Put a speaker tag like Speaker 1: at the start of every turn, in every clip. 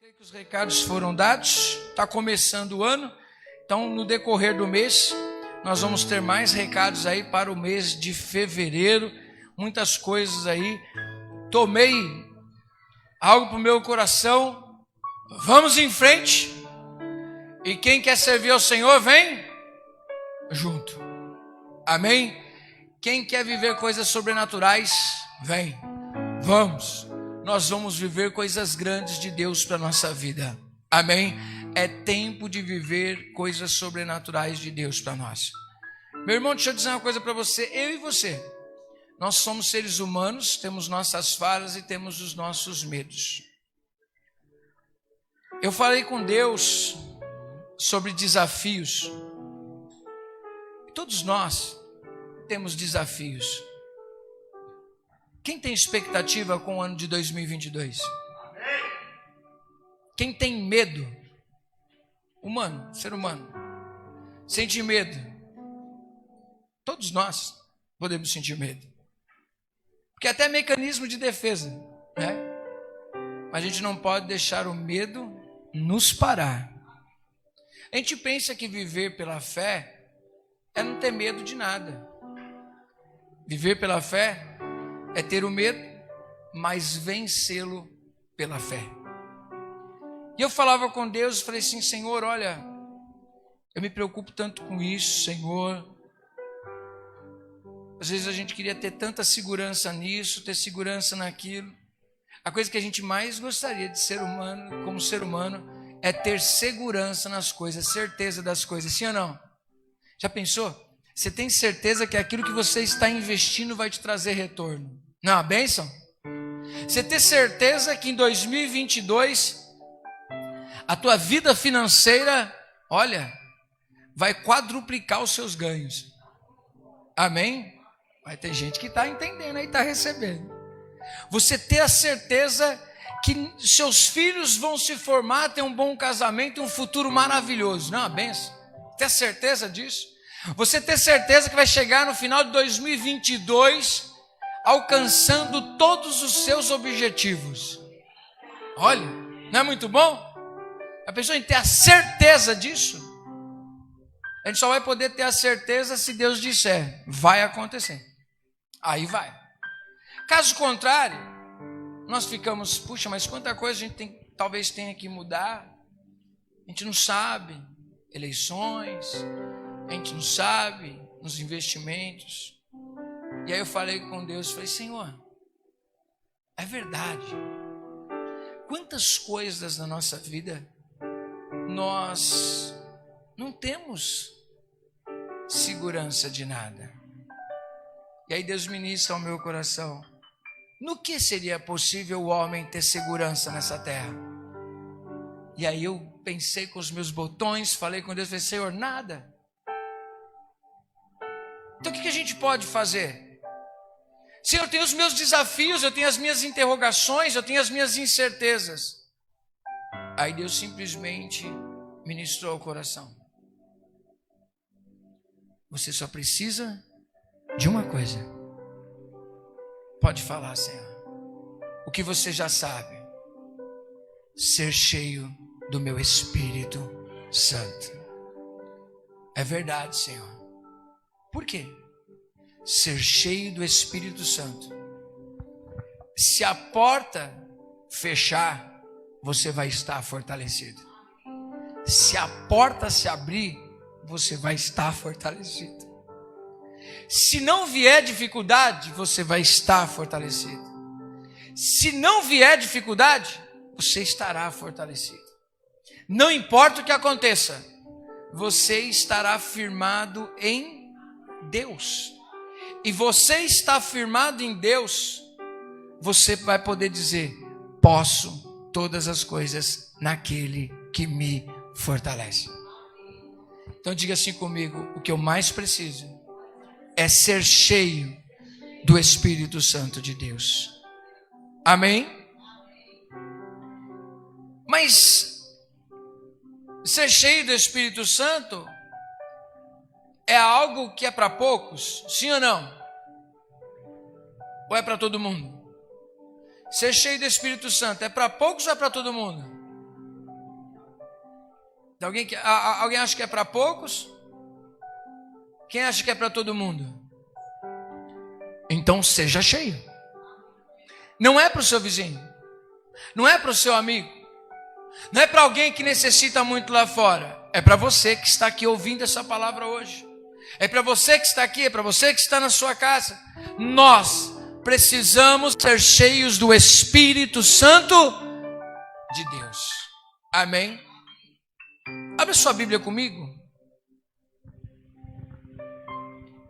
Speaker 1: creio que os recados foram dados, está começando o ano, então no decorrer do mês nós vamos ter mais recados aí para o mês de fevereiro, muitas coisas aí. Tomei algo para o meu coração, vamos em frente, e quem quer servir ao Senhor vem junto, amém? Quem quer viver coisas sobrenaturais, vem, vamos. Nós vamos viver coisas grandes de Deus para a nossa vida. Amém? É tempo de viver coisas sobrenaturais de Deus para nós. Meu irmão, deixa eu dizer uma coisa para você. Eu e você, nós somos seres humanos, temos nossas falhas e temos os nossos medos. Eu falei com Deus sobre desafios. Todos nós temos desafios. Quem tem expectativa com o ano de 2022? Quem tem medo? Humano, ser humano. Sente medo. Todos nós podemos sentir medo. Porque até mecanismo de defesa, né? Mas a gente não pode deixar o medo nos parar. A gente pensa que viver pela fé é não ter medo de nada. Viver pela fé é ter o medo, mas vencê-lo pela fé. E eu falava com Deus, falei assim: Senhor, olha, eu me preocupo tanto com isso, Senhor. Às vezes a gente queria ter tanta segurança nisso, ter segurança naquilo. A coisa que a gente mais gostaria de ser humano, como ser humano, é ter segurança nas coisas, certeza das coisas, sim ou não? Já pensou? Você tem certeza que aquilo que você está investindo vai te trazer retorno? Não é uma bênção? Você ter certeza que em 2022 a tua vida financeira, olha, vai quadruplicar os seus ganhos. Amém? Vai ter gente que está entendendo aí, está recebendo. Você ter a certeza que seus filhos vão se formar, ter um bom casamento e um futuro maravilhoso. Não é uma bênção? Ter certeza disso? Você ter certeza que vai chegar no final de 2022 alcançando todos os seus objetivos. Olha, não é muito bom? A pessoa tem que ter a certeza disso. A gente só vai poder ter a certeza se Deus disser, vai acontecer. Aí vai. Caso contrário, nós ficamos, puxa, mas quanta coisa a gente talvez tenha que mudar. A gente não sabe. Eleições, a gente não sabe, nos investimentos. E aí eu falei com Deus, falei: Senhor, é verdade. Quantas coisas na nossa vida nós não temos segurança de nada. E aí Deus ministra ao meu coração: no que seria possível o homem ter segurança nessa terra? E aí eu pensei com os meus botões, falei com Deus, falei: Senhor, nada. Então o que a gente pode fazer? Senhor, eu tenho os meus desafios, eu tenho as minhas interrogações, eu tenho as minhas incertezas. Aí Deus simplesmente ministrou ao coração: você só precisa de uma coisa. Pode falar, Senhor. O que você já sabe: ser cheio do meu Espírito Santo. É verdade, Senhor. Por quê? Ser cheio do Espírito Santo. Se a porta fechar, você vai estar fortalecido. Se a porta se abrir, você vai estar fortalecido. Se não vier dificuldade, você vai estar fortalecido. Se não vier dificuldade, você estará fortalecido. Não importa o que aconteça, você estará firmado em Deus. E você está firmado em Deus, você vai poder dizer: posso todas as coisas naquele que me fortalece. Então diga assim comigo: o que eu mais preciso é ser cheio do Espírito Santo de Deus. Amém? Mas ser cheio do Espírito Santo é algo que é para poucos? Sim ou não? Ou é para todo mundo? Ser cheio do Espírito Santo é para poucos ou é para todo mundo? Alguém acha que é para poucos? Quem acha que é para todo mundo? Então seja cheio. Não é para o seu vizinho, não é para o seu amigo, não é para alguém que necessita muito lá fora. É para você que está aqui ouvindo essa palavra hoje. É para você que está aqui, é para você que está na sua casa. Nós precisamos ser cheios do Espírito Santo de Deus. Amém? Abre sua Bíblia comigo.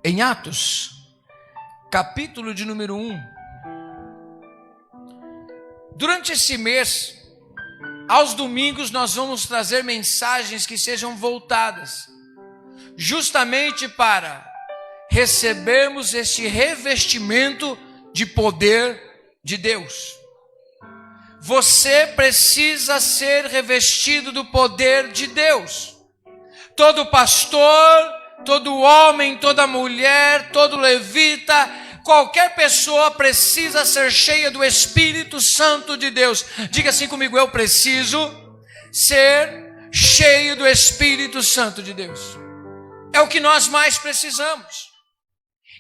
Speaker 1: Em Atos, capítulo de número 1. Durante esse mês, aos domingos, nós vamos trazer mensagens que sejam voltadas justamente para recebermos este revestimento de poder de Deus. Você precisa ser revestido do poder de Deus. Todo pastor, todo homem, toda mulher, todo levita, qualquer pessoa precisa ser cheia do Espírito Santo de Deus. Diga assim comigo: eu preciso ser cheio do Espírito Santo de Deus. É o que nós mais precisamos.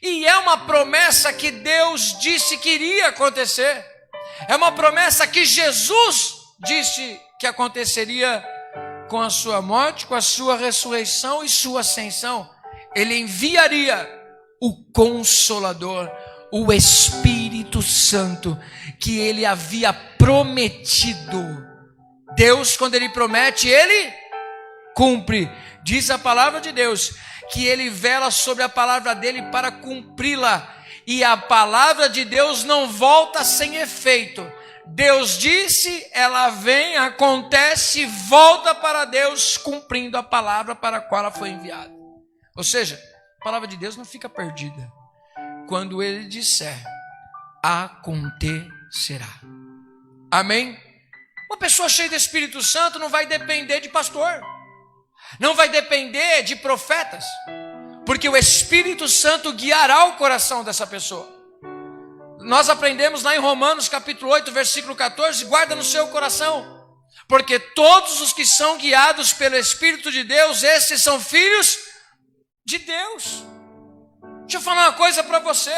Speaker 1: E é uma promessa que Deus disse que iria acontecer. É uma promessa que Jesus disse que aconteceria com a sua morte, com a sua ressurreição e sua ascensão. Ele enviaria o Consolador, o Espírito Santo, que ele havia prometido. Deus, quando ele promete, ele cumpre. Diz a palavra de Deus que ele vela sobre a palavra dele para cumpri-la. E a palavra de Deus não volta sem efeito. Deus disse, ela vem, acontece, volta para Deus, cumprindo a palavra para a qual ela foi enviada. Ou seja, a palavra de Deus não fica perdida. Quando ele disser, acontecerá. Amém? Uma pessoa cheia do Espírito Santo não vai depender de pastor, não vai depender de profetas, porque o Espírito Santo guiará o coração dessa pessoa. Nós aprendemos lá em Romanos capítulo 8, versículo 14, guarda no seu coração, porque todos os que são guiados pelo Espírito de Deus, esses são filhos de Deus. Deixa eu falar uma coisa para você.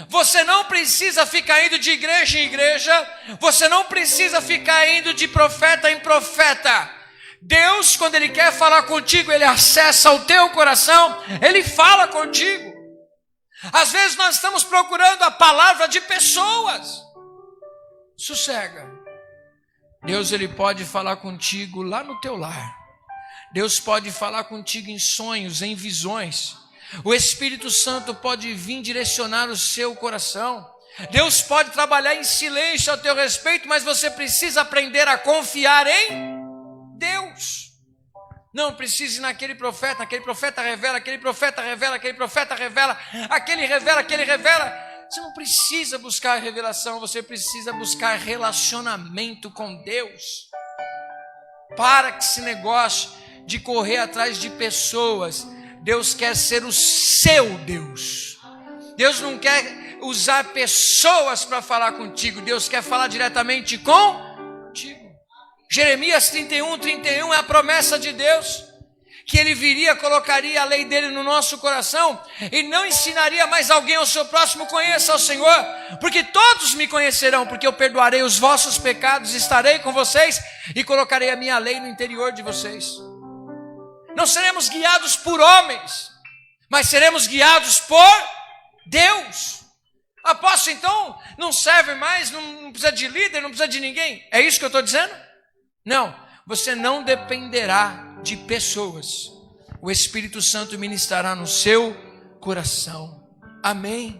Speaker 1: Você não precisa ficar indo de igreja em igreja, você não precisa ficar indo de profeta em profeta. Deus, quando ele quer falar contigo, ele acessa o teu coração, ele fala contigo. Às vezes nós estamos procurando a palavra de pessoas. Sossega. Deus, ele pode falar contigo lá no teu lar. Deus pode falar contigo em sonhos, em visões. O Espírito Santo pode vir direcionar o seu coração. Deus pode trabalhar em silêncio a teu respeito, mas você precisa aprender a confiar em Deus. Não precisa ir naquele profeta revela, aquele profeta revela, aquele profeta revela, aquele revela. Você não precisa buscar revelação, você precisa buscar relacionamento com Deus. Para com esse negócio de correr atrás de pessoas. Deus quer ser o seu Deus. Deus não quer usar pessoas para falar contigo, Deus quer falar diretamente contigo. Jeremias 31 é a promessa de Deus, que ele viria, colocaria a lei dele no nosso coração, e não ensinaria mais alguém ao seu próximo, conheça ao Senhor, porque todos me conhecerão, porque eu perdoarei os vossos pecados, estarei com vocês, e colocarei a minha lei no interior de vocês. Não seremos guiados por homens, mas seremos guiados por Deus. Apóstolo, então, não serve mais, não precisa de líder, não precisa de ninguém, é isso que eu estou dizendo? Não, você não dependerá de pessoas. O Espírito Santo ministrará no seu coração. Amém?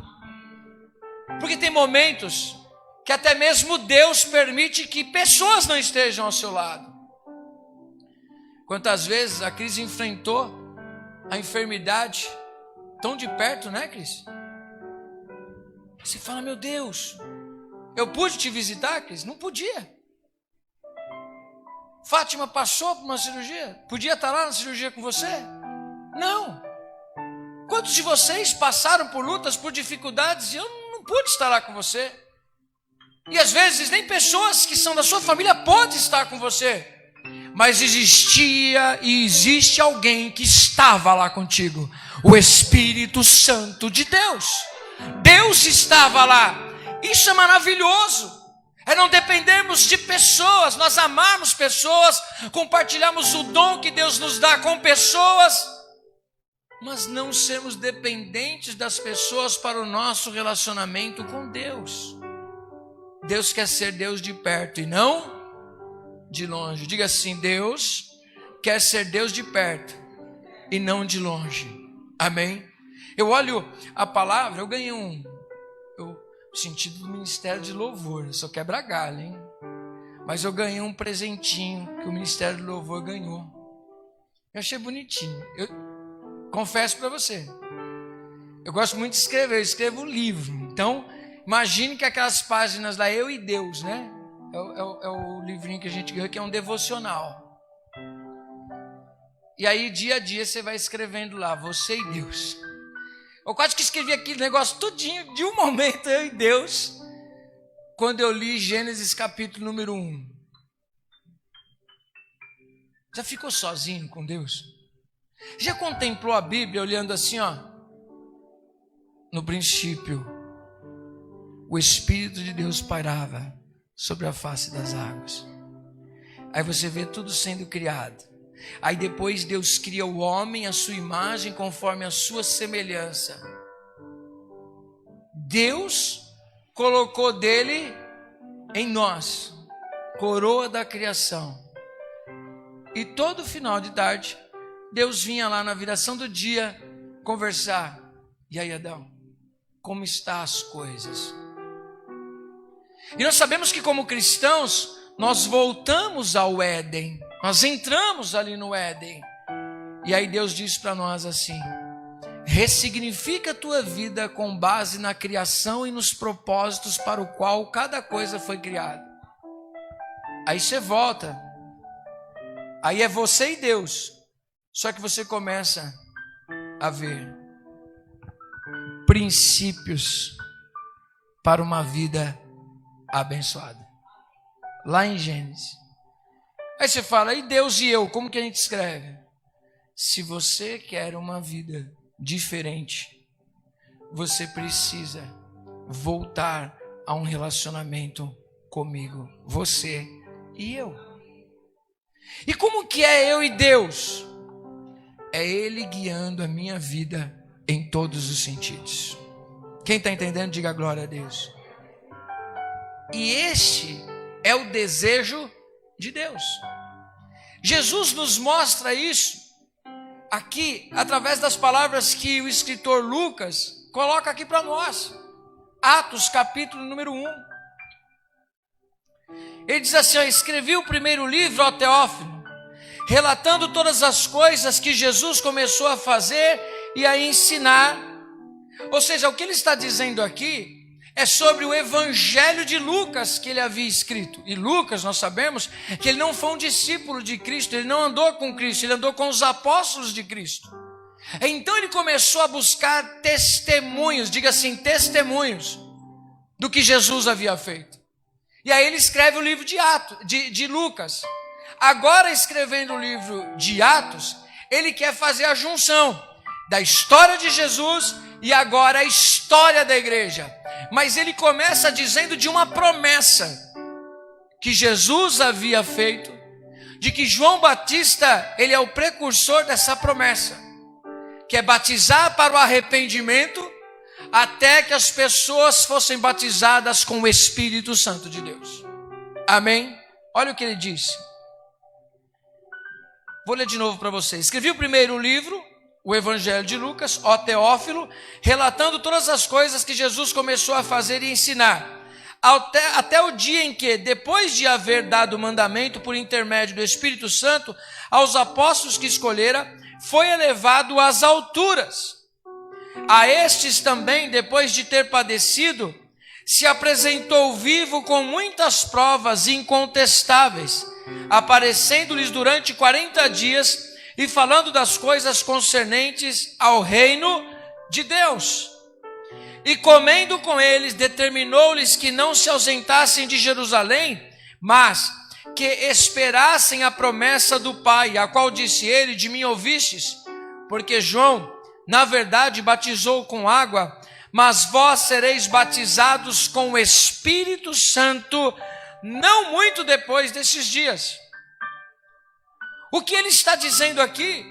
Speaker 1: Porque tem momentos que até mesmo Deus permite que pessoas não estejam ao seu lado. Quantas vezes a Cris enfrentou a enfermidade tão de perto, né, Cris? Você fala, meu Deus, eu pude te visitar, Cris? Não podia. Fátima passou por uma cirurgia? Podia estar lá na cirurgia com você? Não. Quantos de vocês passaram por lutas, por dificuldades e eu não pude estar lá com você? E às vezes nem pessoas que são da sua família podem estar com você. mas existia e existe alguém que estava lá contigo, o Espírito Santo de Deus. Deus estava lá. Isso é maravilhoso. É não dependermos de pessoas, nós amarmos pessoas, compartilharmos o dom que Deus nos dá com pessoas, mas não sermos dependentes das pessoas para o nosso relacionamento com Deus. Deus quer ser Deus de perto e não de longe. Diga assim: Deus quer ser Deus de perto e não de longe. Amém? Eu olho a palavra, eu ganhei o sentido do ministério de louvor, eu só quebra galho, hein? Mas eu ganhei um presentinho que o ministério de louvor ganhou. Eu achei bonitinho. Eu confesso para você, eu gosto muito de escrever, eu escrevo livro. Então, imagine que aquelas páginas lá, eu e Deus, né? É o livrinho que a gente ganhou, que é um devocional. E aí, dia a dia, você vai escrevendo lá, você e Deus. Eu quase que escrevi aquele negócio tudinho, de um momento, eu e Deus, quando eu li Gênesis capítulo número 1. Já ficou sozinho com Deus? Já contemplou a Bíblia olhando assim, ó? No princípio, o Espírito de Deus pairava sobre a face das águas. Aí você vê tudo sendo criado. Aí depois Deus cria o homem à sua imagem, conforme a sua semelhança. Deus colocou dele em nós, coroa da criação. E todo final de tarde, Deus vinha lá na viração do dia conversar. E aí, Adão, como estão as coisas? E nós sabemos que como cristãos, nós voltamos ao Éden. Nós entramos ali no Éden. E aí Deus diz para nós assim: ressignifica a tua vida com base na criação e nos propósitos para o qual cada coisa foi criada. Aí você volta. Aí é você e Deus. Só que você começa a ver princípios para uma vida abençoada. Lá em Gênesis. Aí você fala: e Deus e eu, como que a gente escreve? Se você quer uma vida diferente, você precisa voltar a um relacionamento comigo, você e eu. E como que é eu e Deus? É Ele guiando a minha vida em todos os sentidos. Quem está entendendo, diga glória a Deus. E este é o desejo de Deus. Jesus nos mostra isso aqui através das palavras que o escritor Lucas coloca aqui para nós. Atos capítulo número 1. Ele diz assim: escrevi o primeiro livro ao Teófilo, relatando todas as coisas que Jesus começou a fazer e a ensinar. Ou seja, o que ele está dizendo aqui é sobre o evangelho de Lucas que ele havia escrito. E Lucas, nós sabemos que ele não foi um discípulo de Cristo, ele não andou com Cristo, ele andou com os apóstolos de Cristo. Então ele começou a buscar testemunhos, diga assim, testemunhos do que Jesus havia feito. E aí ele escreve o livro de Lucas. Agora, escrevendo o livro de Atos, ele quer fazer a junção da história de Jesus e agora a história da igreja. Mas ele começa dizendo de uma promessa que Jesus havia feito, de que João Batista, ele é o precursor dessa promessa, que é batizar para o arrependimento, até que as pessoas fossem batizadas com o Espírito Santo de Deus. Amém? Olha o que ele disse. Vou ler de novo para vocês. Escrevi o primeiro livro, o Evangelho de Lucas, ó Teófilo, relatando todas as coisas que Jesus começou a fazer e ensinar, até o dia em que, depois de haver dado mandamento por intermédio do Espírito Santo aos apóstolos que escolhera, foi elevado às alturas. A estes também, depois de ter padecido, se apresentou vivo com muitas provas incontestáveis, aparecendo-lhes durante 40 dias e falando das coisas concernentes ao reino de Deus. E comendo com eles, determinou-lhes que não se ausentassem de Jerusalém, mas que esperassem a promessa do Pai, a qual disse ele: de mim ouvistes? Porque João, na verdade, batizou com água, mas vós sereis batizados com o Espírito Santo, não muito depois desses dias. O que ele está dizendo aqui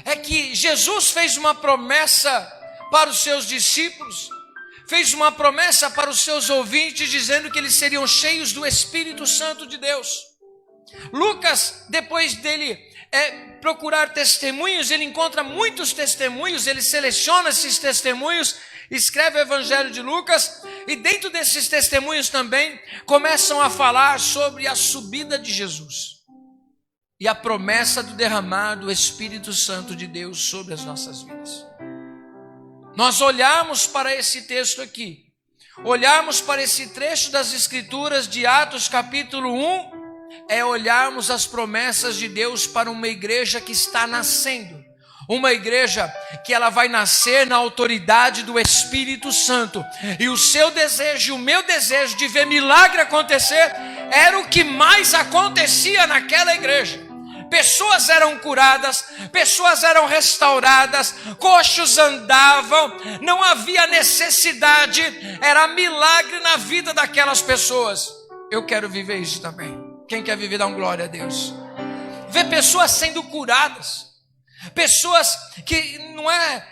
Speaker 1: é que Jesus fez uma promessa para os seus discípulos, fez uma promessa para os seus ouvintes, dizendo que eles seriam cheios do Espírito Santo de Deus. Lucas, depois dele procurar testemunhos, ele encontra muitos testemunhos, ele seleciona esses testemunhos, escreve o Evangelho de Lucas, e dentro desses testemunhos também começam a falar sobre a subida de Jesus e a promessa do derramar do Espírito Santo de Deus sobre as nossas vidas. Nós olharmos para esse texto aqui, olharmos para esse trecho das Escrituras de Atos capítulo 1, é olharmos as promessas de Deus para uma igreja que está nascendo, uma igreja que ela vai nascer na autoridade do Espírito Santo, e o seu desejo e o meu desejo de ver milagre acontecer era o que mais acontecia naquela igreja. Pessoas eram curadas, pessoas eram restauradas, coxos andavam, não havia necessidade, era milagre na vida daquelas pessoas. Eu quero viver isso também. Quem quer viver, dá um glória a Deus. Ver pessoas sendo curadas, pessoas que não é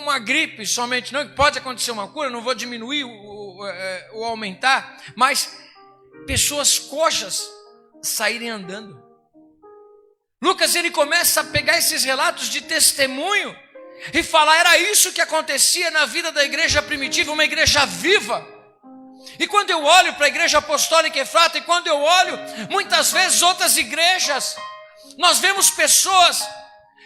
Speaker 1: uma gripe somente, não, que pode acontecer uma cura, não vou diminuir ou aumentar, mas pessoas coxas saírem andando. Lucas, ele começa a pegar esses relatos de testemunho e falar: era isso que acontecia na vida da igreja primitiva, uma igreja viva. E quando eu olho para a igreja apostólica Efrata, e quando eu olho muitas vezes outras igrejas, nós vemos pessoas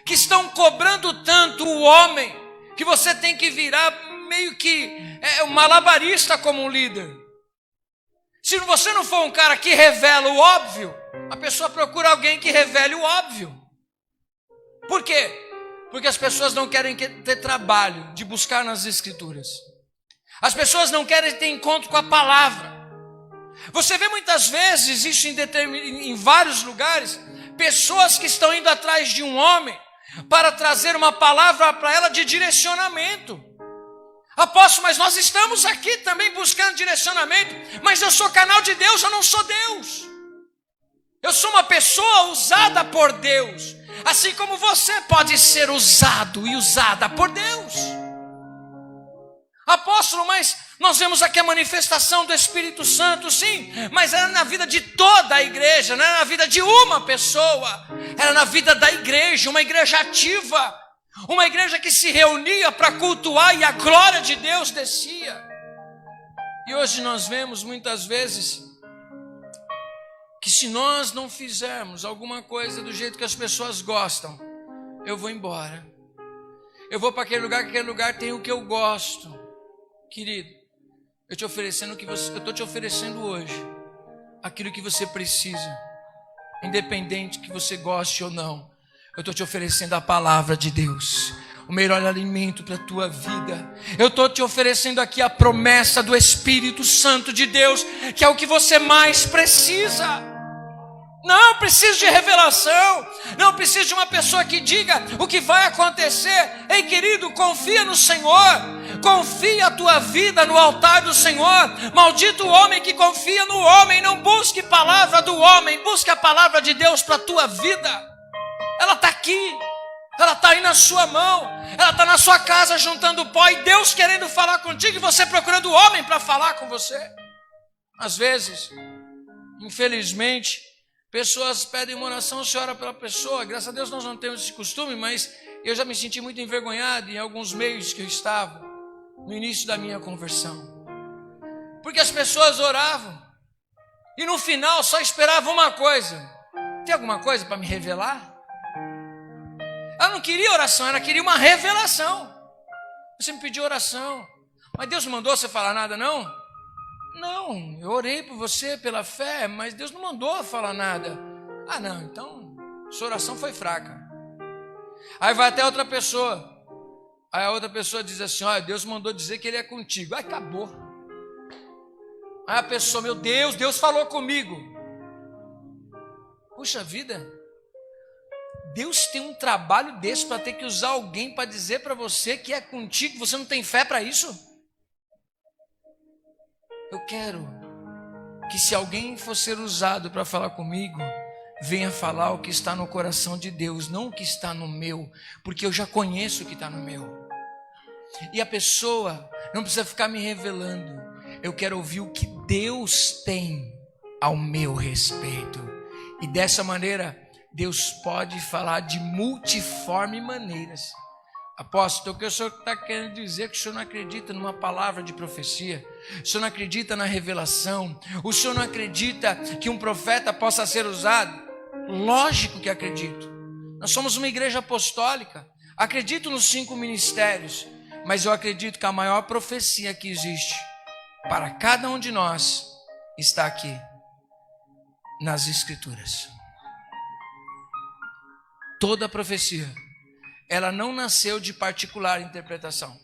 Speaker 1: que estão cobrando tanto o homem, que você tem que virar meio que um malabarista como um líder. Se você não for um cara que revela o óbvio, a pessoa procura alguém que revele o óbvio. Por quê? Porque as pessoas não querem ter trabalho de buscar nas Escrituras. As pessoas não querem ter encontro com a palavra. Você vê muitas vezes isso em vários lugares, pessoas que estão indo atrás de um homem para trazer uma palavra para ela de direcionamento. Apóstolo, mas nós estamos aqui também buscando direcionamento, mas eu sou canal de Deus, eu não sou Deus. Eu sou uma pessoa usada por Deus, assim como você pode ser usado e usada por Deus. Apóstolo, mas nós vemos aqui a manifestação do Espírito Santo, sim, mas era na vida de toda a igreja, não era na vida de uma pessoa, era na vida da igreja, uma igreja ativa, uma igreja que se reunia para cultuar e a glória de Deus descia. E hoje nós vemos muitas vezes que se nós não fizermos alguma coisa do jeito que as pessoas gostam, eu vou embora. Eu vou para aquele lugar tem o que eu gosto. Querido, eu estou te oferecendo hoje aquilo que você precisa, independente que você goste ou não. Eu estou te oferecendo a palavra de Deus, o melhor alimento para a tua vida. Eu estou te oferecendo aqui a promessa do Espírito Santo de Deus, que é o que você mais precisa. Não preciso de revelação, não preciso de uma pessoa que diga o que vai acontecer. Ei, querido, confia no Senhor, confia a tua vida no altar do Senhor. Maldito o homem que confia no homem. Não busque palavra do homem, busque a palavra de Deus para a tua vida. Ela está aqui, ela está aí na sua mão, ela está na sua casa juntando pó, e Deus querendo falar contigo, e você procurando o homem para falar com você. Às vezes, infelizmente, pessoas pedem uma oração, você ora pela pessoa. Graças a Deus nós não temos esse costume, mas eu já me senti muito envergonhado em alguns meios que eu estava no início da minha conversão, porque as pessoas oravam e no final só esperavam uma coisa: tem alguma coisa para me revelar? Ela não queria oração, ela queria uma revelação. Você me pediu oração, mas Deus não mandou você falar nada, não? Não, eu orei por você pela fé, mas Deus não mandou falar nada. Ah, não, então sua oração foi fraca. Aí vai até outra pessoa, aí a outra pessoa diz assim: olha, Deus mandou dizer que Ele é contigo. Aí acabou. Aí a pessoa: meu Deus, Deus falou comigo. Puxa vida, Deus tem um trabalho desse para ter que usar alguém para dizer para você que é contigo, você não tem fé para isso? Eu quero que se alguém for ser usado para falar comigo, venha falar o que está no coração de Deus, não o que está no meu, porque eu já conheço o que está no meu. E a pessoa não precisa ficar me revelando. Eu quero ouvir o que Deus tem ao meu respeito. E dessa maneira, Deus pode falar de multiforme maneiras. Apóstolo, o que o senhor está querendo dizer? Que o senhor não acredita numa palavra de profecia? O senhor não acredita na revelação? O senhor não acredita que um profeta possa ser usado? Lógico que acredito. Nós somos uma igreja apostólica. Acredito nos 5 ministérios. Mas eu acredito que a maior profecia que existe para cada um de nós está aqui nas Escrituras. Toda profecia, ela não nasceu de particular interpretação.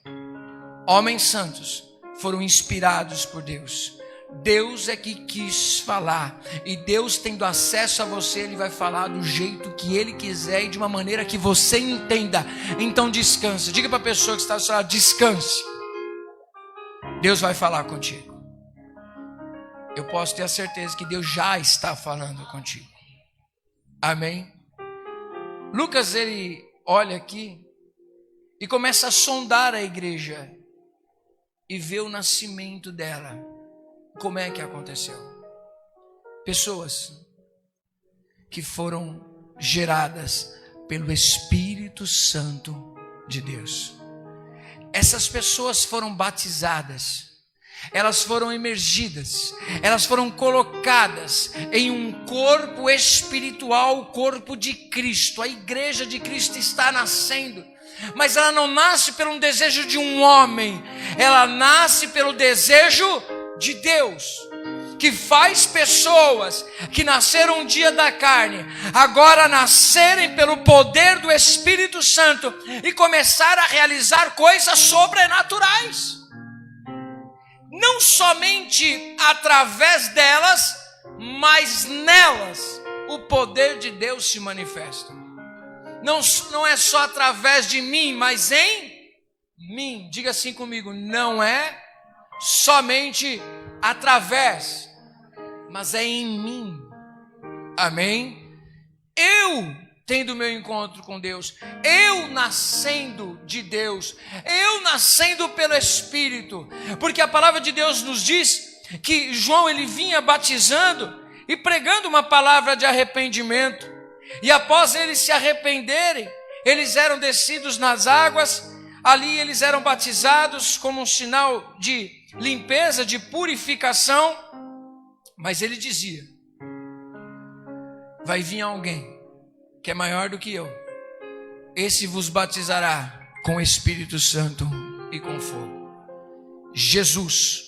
Speaker 1: Homens santos foram inspirados por Deus. Deus é que quis falar, e Deus tendo acesso a você, Ele vai falar do jeito que Ele quiser e de uma maneira que você entenda. Então descanse, diga para a pessoa que está ao seu lado, descanse. Deus vai falar contigo. Eu posso ter a certeza que Deus já está falando contigo. Amém? Lucas, ele olha aqui e começa a sondar a igreja e vê o nascimento dela. Como é que aconteceu? Pessoas que foram geradas pelo Espírito Santo de Deus. Essas pessoas foram batizadas, elas foram imergidas, elas foram colocadas em um corpo espiritual, o corpo de Cristo. A igreja de Cristo está nascendo, mas ela não nasce pelo desejo de um homem, ela nasce pelo desejo de Deus, que faz pessoas que nasceram um dia da carne, agora nascerem pelo poder do Espírito Santo e começar a realizar coisas sobrenaturais. Não somente através delas, mas nelas o poder de Deus se manifesta. Não é só através de mim, mas em mim. Diga assim comigo, não é somente através, mas é em mim. Amém? Eu tendo meu encontro com Deus, eu nascendo de Deus, eu nascendo pelo Espírito, porque a palavra de Deus nos diz que João ele vinha batizando e pregando uma palavra de arrependimento, e após eles se arrependerem, eles eram descidos nas águas, ali eles eram batizados como um sinal de limpeza, de purificação, mas ele dizia, vai vir alguém que é maior do que eu, esse vos batizará com o Espírito Santo e com fogo. Jesus,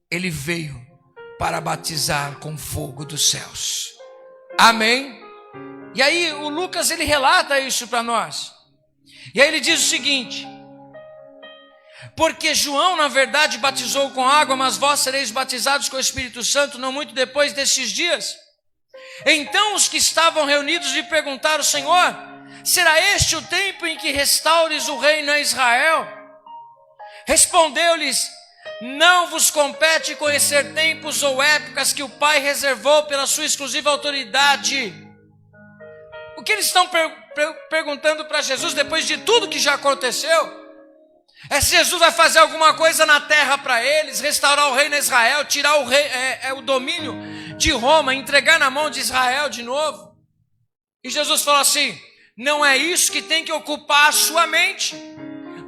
Speaker 1: ele veio para batizar com fogo dos céus. Amém? E aí o Lucas ele relata isso para nós, e aí ele diz o seguinte, porque João na verdade batizou com água, mas vós sereis batizados com o Espírito Santo não muito depois destes dias. Então os que estavam reunidos lhe perguntaram, Senhor, será este o tempo em que restaures o reino a Israel? Respondeu-lhes, não vos compete conhecer tempos ou épocas que o Pai reservou pela sua exclusiva autoridade. O que eles estão perguntando para Jesus depois de tudo que já aconteceu? É se Jesus vai fazer alguma coisa na terra para eles, restaurar o reino a Israel, tirar o domínio de Roma, entregar na mão de Israel de novo. E Jesus falou assim, não é isso que tem que ocupar a sua mente.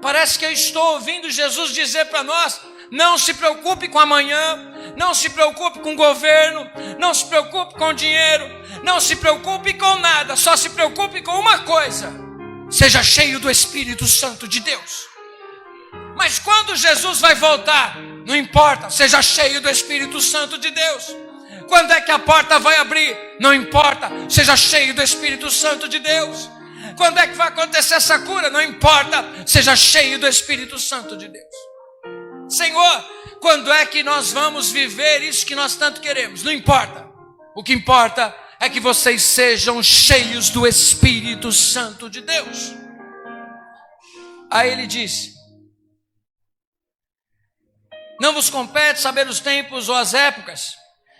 Speaker 1: Parece que eu estou ouvindo Jesus dizer para nós, não se preocupe com amanhã, não se preocupe com o governo, não se preocupe com o dinheiro, não se preocupe com nada, só se preocupe com uma coisa, seja cheio do Espírito Santo de Deus. Mas quando Jesus vai voltar, não importa, seja cheio do Espírito Santo de Deus. Quando é que a porta vai abrir? Não importa, seja cheio do Espírito Santo de Deus. Quando é que vai acontecer essa cura? Não importa, seja cheio do Espírito Santo de Deus. Senhor, quando é que nós vamos viver isso que nós tanto queremos? Não importa. O que importa é que vocês sejam cheios do Espírito Santo de Deus. Aí ele disse: não vos compete saber os tempos ou as épocas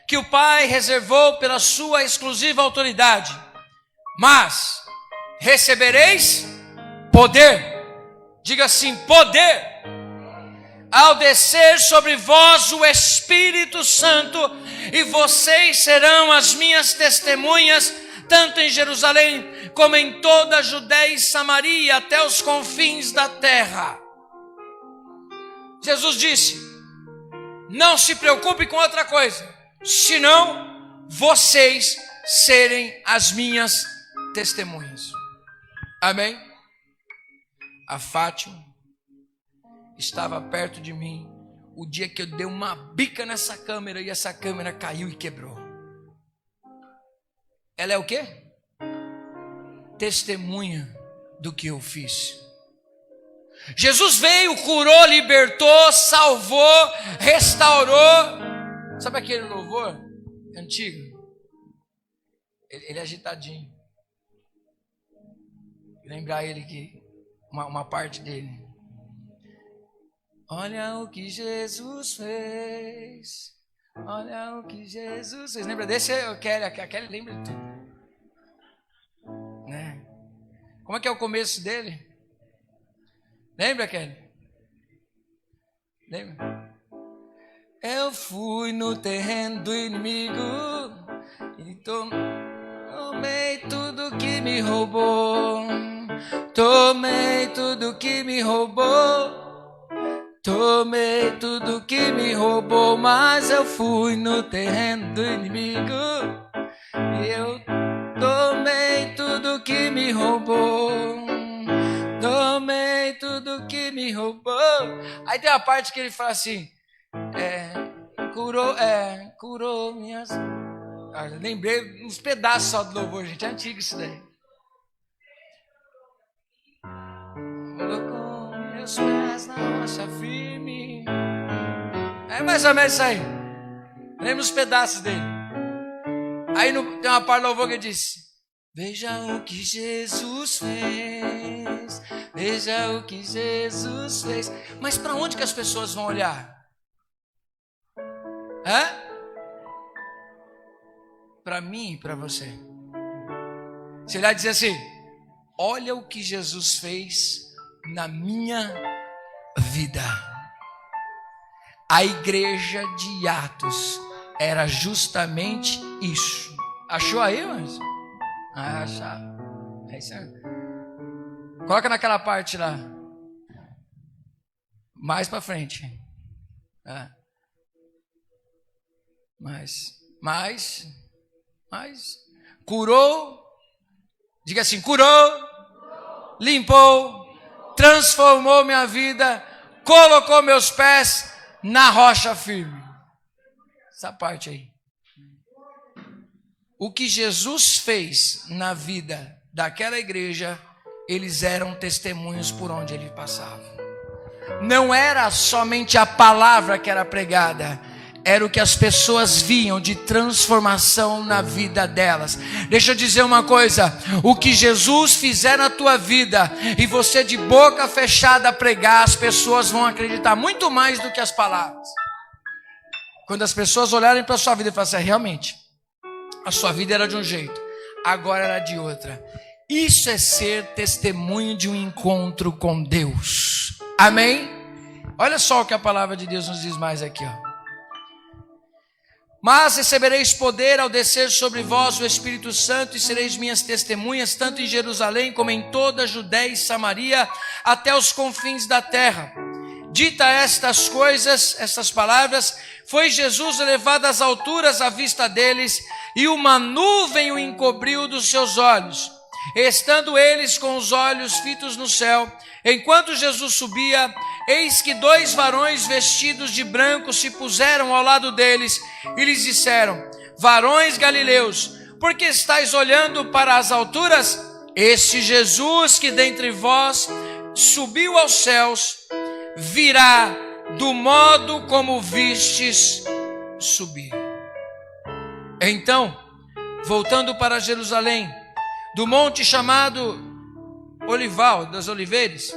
Speaker 1: que o Pai reservou pela sua exclusiva autoridade, mas recebereis poder. Diga assim: poder. Ao descer sobre vós o Espírito Santo, e vocês serão as minhas testemunhas, tanto em Jerusalém, como em toda a Judéia e Samaria, até os confins da terra. Jesus disse: não se preocupe com outra coisa, senão vocês serem as minhas testemunhas. Amém? A Fátima estava perto de mim o dia que eu dei uma bica nessa câmera e essa câmera caiu e quebrou. Ela é o quê? Testemunha do que eu fiz. Jesus veio, curou, libertou, salvou, restaurou. Sabe aquele louvor antigo? Ele é agitadinho. Lembrar ele que uma parte dele. Olha o que Jesus fez. Olha o que Jesus fez. Lembra desse? A Kelly lembra de tudo. Né? Como é que é o começo dele? Lembra, Kelly? Lembra? Eu fui no terreno do inimigo e tomei tudo que me roubou. Tomei tudo que me roubou. Tomei tudo que me roubou, mas eu fui no terreno do inimigo e eu tomei tudo que me roubou. Tomei tudo que me roubou. Aí tem uma parte que ele fala assim: curou minhas. Lembrei uns pedaços só do louvor, gente, é antigo isso daí. Colocou meus pés na rocha firme. É mais ou menos isso aí. Lembra os pedaços dele. Aí tem uma parte do louvor que disse: veja o que Jesus fez. Veja o que Jesus fez. Mas para onde que as pessoas vão olhar? Para mim e para você. Se olhar e dizer assim: olha o que Jesus fez na minha vida. A igreja de Atos era justamente isso. Achou aí, mas? Achava. É isso aí. Coloca naquela parte lá. Mais para frente. Mais. Curou. Diga assim: curou. Limpou. Transformou minha vida. Colocou meus pés na rocha firme. Essa parte aí. O que Jesus fez na vida daquela igreja, eles eram testemunhos por onde ele passava. Não era somente a palavra que era pregada, era o que as pessoas viam de transformação na vida delas. Deixa eu dizer uma coisa: o que Jesus fizer na tua vida e você de boca fechada pregar, as pessoas vão acreditar muito mais do que as palavras. Quando as pessoas olharem para a sua vida e falarem assim: realmente, a sua vida era de um jeito, agora era de outra. Isso é ser testemunho de um encontro com Deus. Amém? Olha só o que a palavra de Deus nos diz mais aqui, ó. Mas recebereis poder ao descer sobre vós o Espírito Santo, e sereis minhas testemunhas, tanto em Jerusalém como em toda a Judéia e Samaria, até os confins da terra. Dita estas coisas, estas palavras, foi Jesus elevado às alturas à vista deles, e uma nuvem o encobriu dos seus olhos. Estando eles com os olhos fitos no céu, enquanto Jesus subia, eis que 2 varões vestidos de branco se puseram ao lado deles e lhes disseram: varões galileus, por que estáis olhando para as alturas? Este Jesus que dentre vós subiu aos céus, virá do modo como vistes subir. Então voltando para Jerusalém, do monte chamado Olival, das Oliveiras,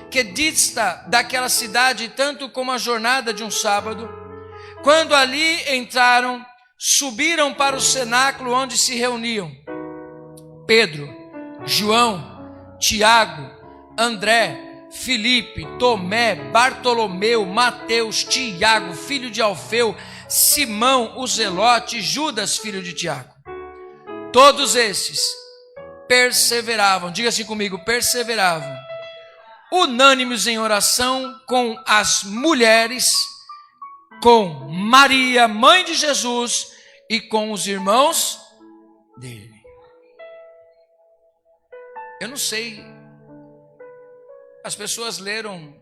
Speaker 1: que dista daquela cidade tanto como a jornada de um sábado, quando ali entraram, subiram para o cenáculo onde se reuniam Pedro, João, Tiago, André, Filipe, Tomé, Bartolomeu, Mateus, Tiago, filho de Alfeu, Simão, o Zelote, e Judas, filho de Tiago. Todos esses perseveravam, diga assim comigo, perseveravam, unânimes em oração com as mulheres, com Maria, mãe de Jesus, e com os irmãos dele. Eu não sei, as pessoas leram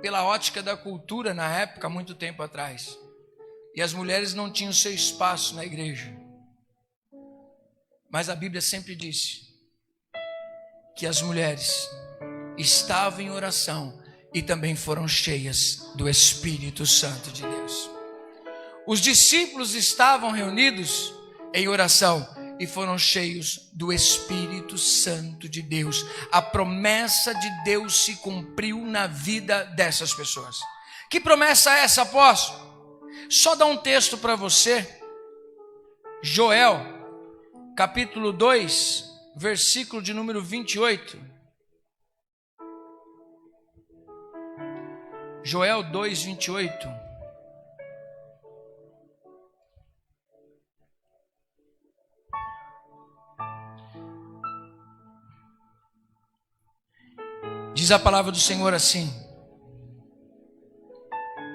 Speaker 1: pela ótica da cultura na época, há muito tempo atrás, e as mulheres não tinham seu espaço na igreja. Mas a Bíblia sempre disse que as mulheres estavam em oração e também foram cheias do Espírito Santo de Deus. Os discípulos estavam reunidos em oração e foram cheios do Espírito Santo de Deus. A promessa de Deus se cumpriu na vida dessas pessoas. Que promessa é essa, apóstolo? Só dar um texto para você. Joel capítulo 2, versículo de número 28. Joel 2, 28. Diz a palavra do Senhor assim: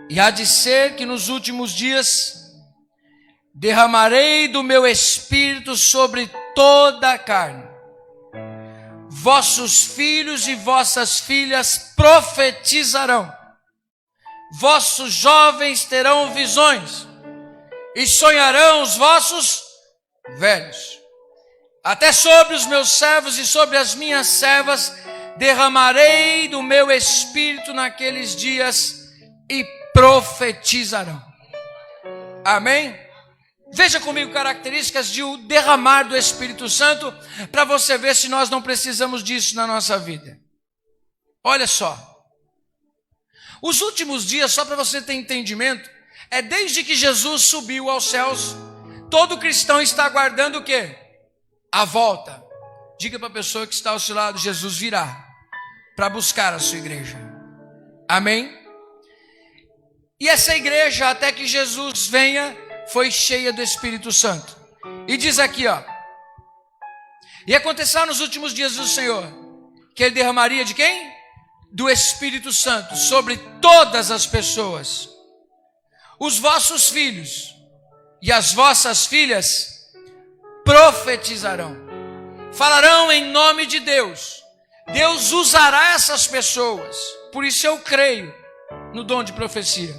Speaker 1: e há de ser que nos últimos dias derramarei do meu espírito sobre toda a carne. Vossos filhos e vossas filhas profetizarão. Vossos jovens terão visões. E sonharão os vossos velhos. Até sobre os meus servos e sobre as minhas servas derramarei do meu espírito naqueles dias e profetizarão. Amém? Veja comigo características de o derramar do Espírito Santo, para você ver se nós não precisamos disso na nossa vida. Olha só. Os últimos dias, só para você ter entendimento, é desde que Jesus subiu aos céus, todo cristão está aguardando o quê? A volta. Diga para a pessoa que está ao seu lado, Jesus virá para buscar a sua igreja. Amém? E essa igreja, até que Jesus venha, foi cheia do Espírito Santo. E diz aqui, ó: e acontecerá nos últimos dias do Senhor, que Ele derramaria de quem? Do Espírito Santo sobre todas as pessoas. Os vossos filhos e as vossas filhas profetizarão, falarão em nome de Deus. Deus usará essas pessoas. Por isso eu creio no dom de profecia.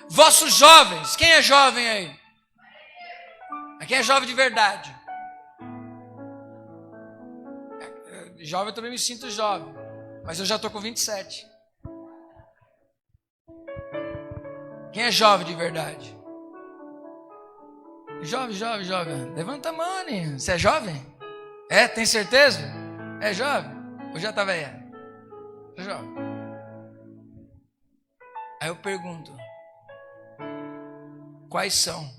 Speaker 1: Vossos jovens, quem é jovem aí? Quem é jovem de verdade? Jovem eu também me sinto jovem, mas eu já estou com 27. Quem é jovem de verdade? Jovem. Levanta a mão, né? Você é jovem? É, tem certeza? É jovem? Ou já está velha? É jovem. Aí eu pergunto: quais são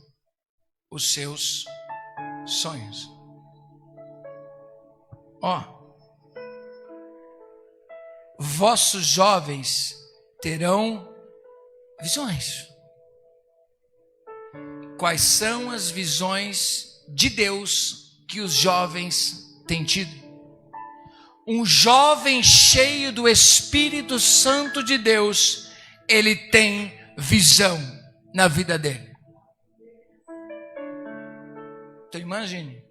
Speaker 1: os seus sonhos? Vossos jovens terão visões. Quais são as visões de Deus que os jovens têm tido? Um jovem cheio do Espírito Santo de Deus, ele tem visão na vida dele. Então imagine,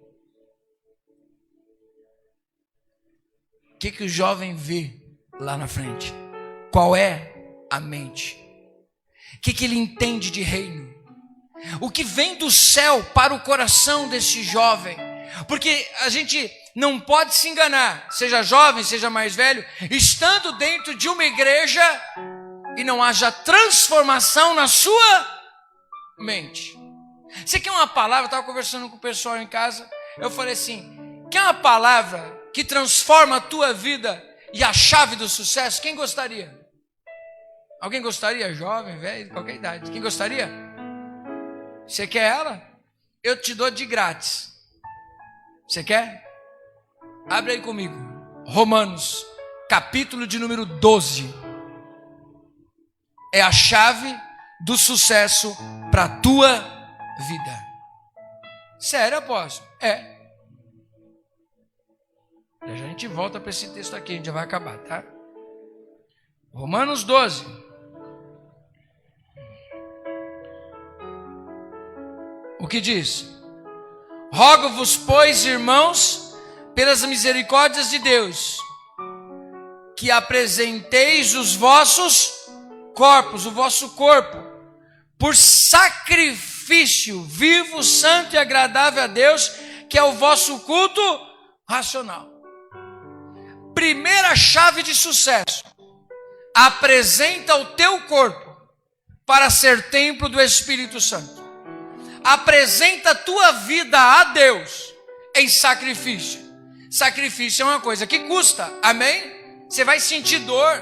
Speaker 1: o que o jovem vê lá na frente? Qual é a mente? O que ele entende de reino? O que vem do céu para o coração desse jovem? Porque a gente não pode se enganar, seja jovem, seja mais velho, estando dentro de uma igreja e não haja transformação na sua mente. Você quer uma palavra? Eu estava conversando com o pessoal em casa. Eu falei assim: quer uma palavra que transforma a tua vida e a chave do sucesso? Quem gostaria? Alguém gostaria? Jovem, velho, de qualquer idade. Quem gostaria? Você quer ela? Eu te dou de grátis. Você quer? Abre aí comigo. Romanos, capítulo de número 12. É a chave do sucesso para a tua vida. Sério, apóstolo? É. Já a gente volta para esse texto aqui, a gente já vai acabar, tá? Romanos 12. O que diz? Rogo-vos, pois, irmãos, pelas misericórdias de Deus, que apresenteis os vossos corpos, o vosso corpo, por sacrifício vivo, santo e agradável a Deus, que é o vosso culto racional. Primeira chave de sucesso: apresenta o teu corpo para ser templo do Espírito Santo. Apresenta a tua vida a Deus em sacrifício. Sacrifício é uma coisa que custa, amém? Você vai sentir dor,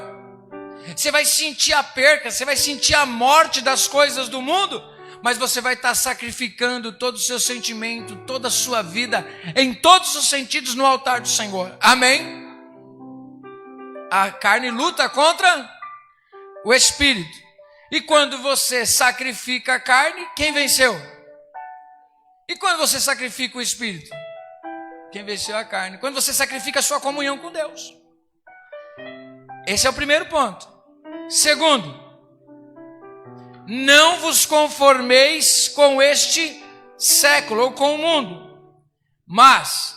Speaker 1: você vai sentir a perca, você vai sentir a morte das coisas do mundo, mas você vai estar sacrificando todo o seu sentimento, toda a sua vida, em todos os sentidos no altar do Senhor, amém? A carne luta contra o Espírito, e quando você sacrifica a carne, quem venceu? E quando você sacrifica o Espírito? Quem venceu a carne? Quando você sacrifica a sua comunhão com Deus. Esse é o primeiro ponto. Segundo, não vos conformeis com este século ou com o mundo, mas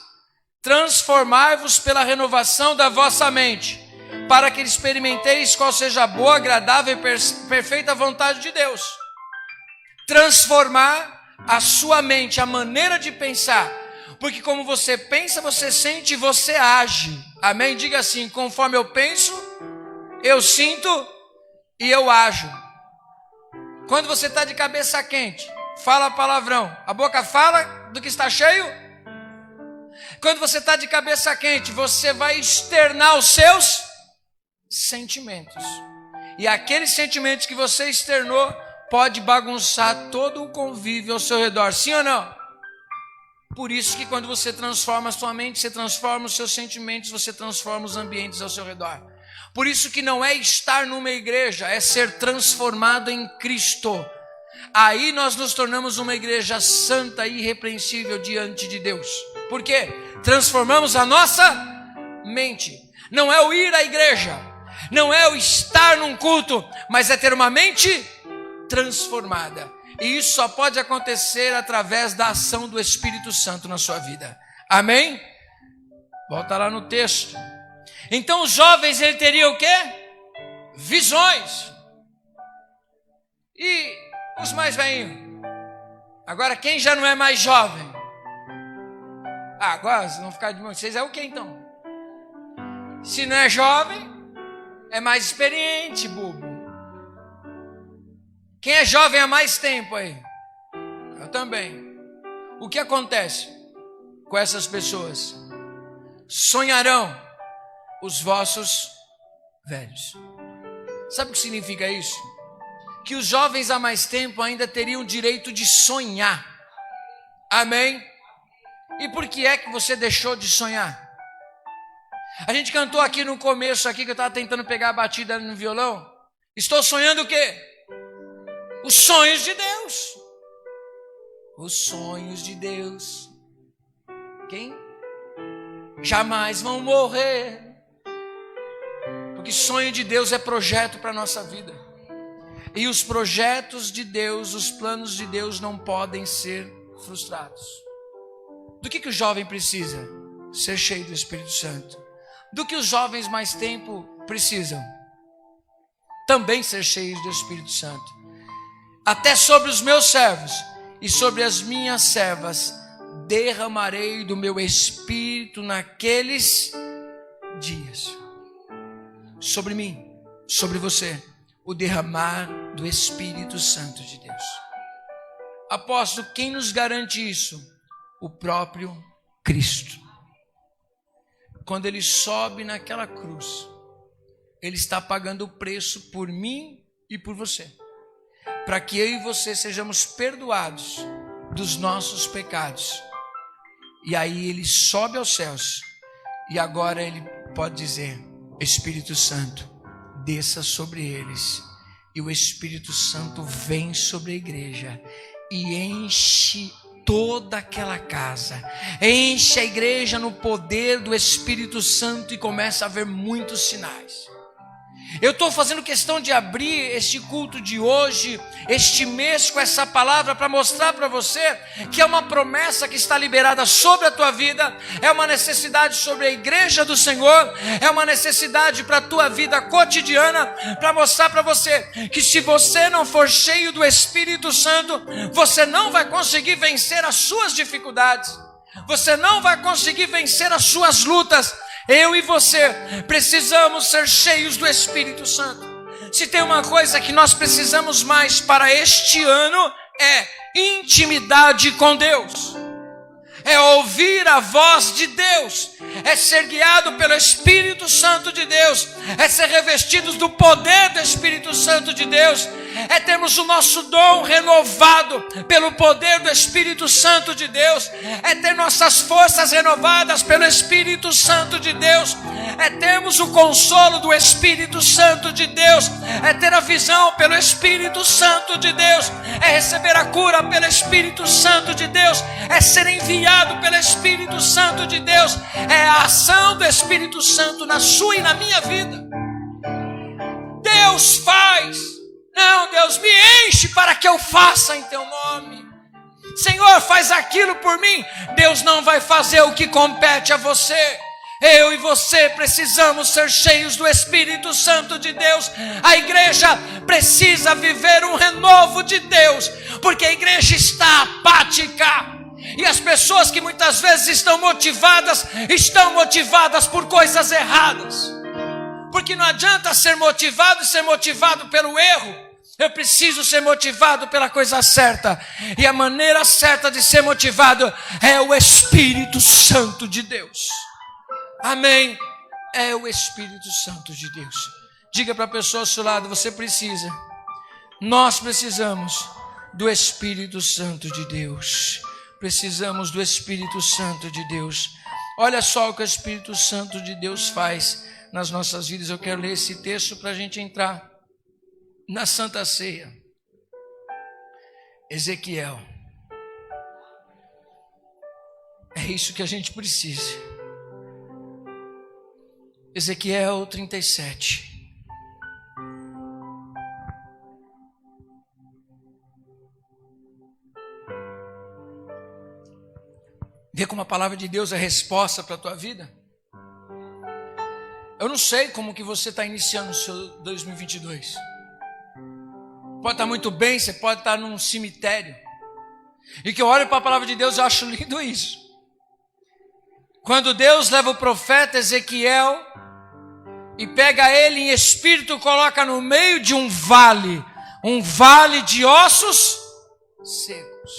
Speaker 1: transformai-vos pela renovação da vossa mente, para que experimenteis qual seja a boa, agradável e perfeita vontade de Deus. Transformar a sua mente, a maneira de pensar, porque como você pensa, você sente e você age, amém? Diga assim: conforme eu penso, eu sinto e eu ajo. Quando você está de cabeça quente, fala palavrão, a boca fala do que está cheio. Quando você está de cabeça quente, você vai externar os seus sentimentos, e aqueles sentimentos que você externou pode bagunçar todo o convívio ao seu redor, sim ou não? Por isso que quando você transforma a sua mente, você transforma os seus sentimentos, você transforma os ambientes ao seu redor. Por isso que não é estar numa igreja, é ser transformado em Cristo. Aí nós nos tornamos uma igreja santa e irrepreensível diante de Deus. Por quê? Transformamos a nossa mente. Não é o ir à igreja, não é o estar num culto, mas é ter uma mente transformada. E isso só pode acontecer através da ação do Espírito Santo na sua vida. Amém? Volta lá no texto. Então os jovens, ele teria o quê? Visões. E os mais velhinhos? Agora quem já não é mais jovem? Agora vocês vão ficar de mão. Vocês é o quê então? Se não é jovem, é mais experiente, bobo. Quem é jovem há mais tempo aí? Eu também. O que acontece com essas pessoas? Sonharão os vossos velhos. Sabe o que significa isso? Que os jovens há mais tempo ainda teriam o direito de sonhar. Amém? E por que é que você deixou de sonhar? A gente cantou aqui no começo, aqui que eu estava tentando pegar a batida no violão. Estou sonhando o quê? Os sonhos de Deus. Os sonhos de Deus. Quem? Jamais vão morrer. Porque sonho de Deus é projeto para a nossa vida. E os projetos de Deus, os planos de Deus não podem ser frustrados. Do que o jovem precisa? Ser cheio do Espírito Santo. Do que os jovens mais tempo precisam? Também ser cheios do Espírito Santo. Até sobre os meus servos e sobre as minhas servas derramarei do meu Espírito naqueles dias. Sobre mim, sobre você, o derramar do Espírito Santo de Deus. Apóstolo, quem nos garante isso? O próprio Cristo. Quando ele sobe naquela cruz, ele está pagando o preço por mim e por você, para que eu e você sejamos perdoados dos nossos pecados. E aí ele sobe aos céus, e agora ele pode dizer: Espírito Santo, desça sobre eles. E o Espírito Santo vem sobre a igreja e enche toda aquela casa, enche a igreja no poder do Espírito Santo, e começa a haver muitos sinais. Eu estou fazendo questão de abrir este culto de hoje, este mês, com essa palavra para mostrar para você que é uma promessa que está liberada sobre a tua vida, é uma necessidade sobre a igreja do Senhor, é uma necessidade para a tua vida cotidiana, para mostrar para você que se você não for cheio do Espírito Santo, você não vai conseguir vencer as suas dificuldades, você não vai conseguir vencer as suas lutas. Eu e você precisamos ser cheios do Espírito Santo. Se tem uma coisa que nós precisamos mais para este ano, é intimidade com Deus, é ouvir a voz de Deus, é ser guiado pelo Espírito Santo de Deus, é ser revestidos do poder do Espírito Santo de Deus, é termos o nosso dom renovado pelo poder do Espírito Santo de Deus, é ter nossas forças renovadas pelo Espírito Santo de Deus, é termos o consolo do Espírito Santo de Deus, é ter a visão pelo Espírito Santo de Deus, é receber a cura pelo Espírito Santo de Deus, é ser enviado pelo Espírito Santo de Deus, é a ação do Espírito Santo na sua e na minha vida. Deus faz. Não, Deus, me enche para que eu faça em teu nome. Senhor, faz aquilo por mim. Deus não vai fazer o que compete a você. Eu e você precisamos ser cheios do Espírito Santo de Deus. A igreja precisa viver um renovo de Deus, porque a igreja está apática. E as pessoas que muitas vezes estão motivadas por coisas erradas. Porque não adianta ser motivado pelo erro. Eu preciso ser motivado pela coisa certa. E a maneira certa de ser motivado é o Espírito Santo de Deus. Amém? É o Espírito Santo de Deus. Diga para a pessoa ao seu lado: você precisa. Nós precisamos do Espírito Santo de Deus. Precisamos do Espírito Santo de Deus. Olha só o que o Espírito Santo de Deus faz nas nossas vidas. Eu quero ler esse texto para a gente entrar na Santa Ceia. Ezequiel. É isso que a gente precisa. Ezequiel 37. Vê como a palavra de Deus é resposta para a tua vida? Eu não sei como que você está iniciando o seu 2022. Pode estar muito bem, você pode estar num cemitério. E que eu olho para a palavra de Deus, eu acho lindo isso. Quando Deus leva o profeta Ezequiel e pega ele em espírito, coloca no meio de um vale de ossos secos.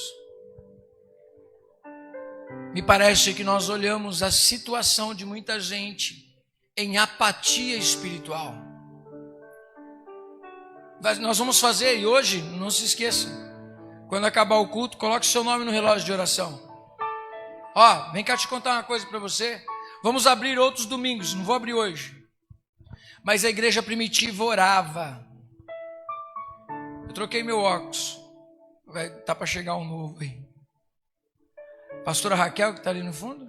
Speaker 1: Me parece que nós olhamos a situação de muita gente em apatia espiritual. Nós vamos fazer, e hoje, não se esqueça, quando acabar o culto, coloque seu nome no relógio de oração. Ó, vem cá te contar uma coisa para você. Vamos abrir outros domingos, não vou abrir hoje. Mas a igreja primitiva orava. Eu troquei meu óculos. Tá para chegar um novo aí. Pastora Raquel, que está ali no fundo?